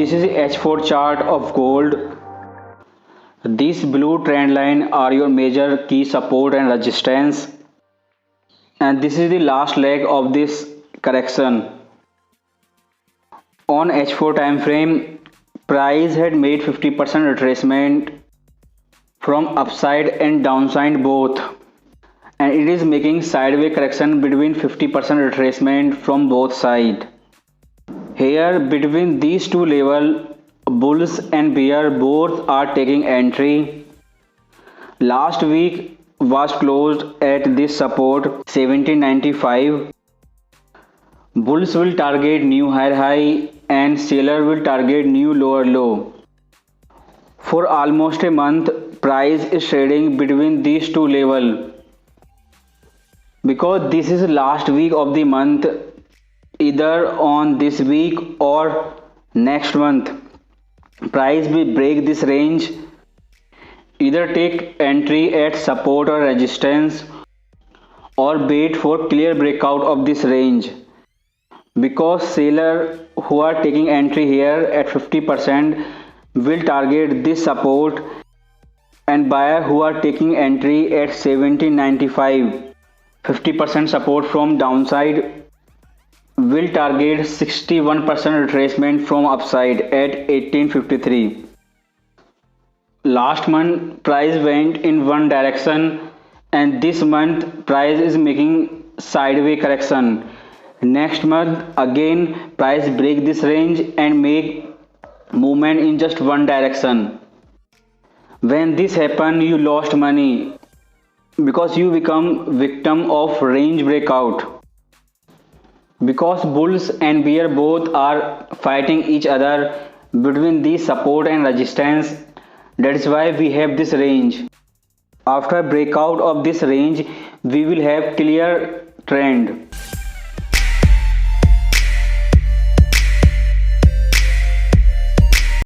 This is the H4 chart of gold. These blue trend line are your major key support and resistance, and this is the last leg of this correction. On H4 time frame, price had made 50% retracement from upside and downside both, and it is making sideways correction between 50% retracement from both sides. Here between these two levels, bulls and bear both are taking entry. Last week was closed at this support 1795. Bulls will target new higher high and seller will target new lower low. For almost a month, price is trading between these two levels. Because this is last week of the month, either on this week or next month, price will break this range. Either take entry at support or resistance, or wait for clear breakout of this range. Because seller who are taking entry here at 50% will target this support, and buyer who are taking entry at 1795, 50% support from downside, will target 61% retracement from upside at 1853. Last month price went in one direction, and this month price is making sideways correction. Next month again price break this range and make movement in just one direction. When this happen, you lost money because you become victim of range breakout. Because bulls and bear both are fighting each other between the support and resistance, that is why we have this range. After breakout of this range, we will have clear trend.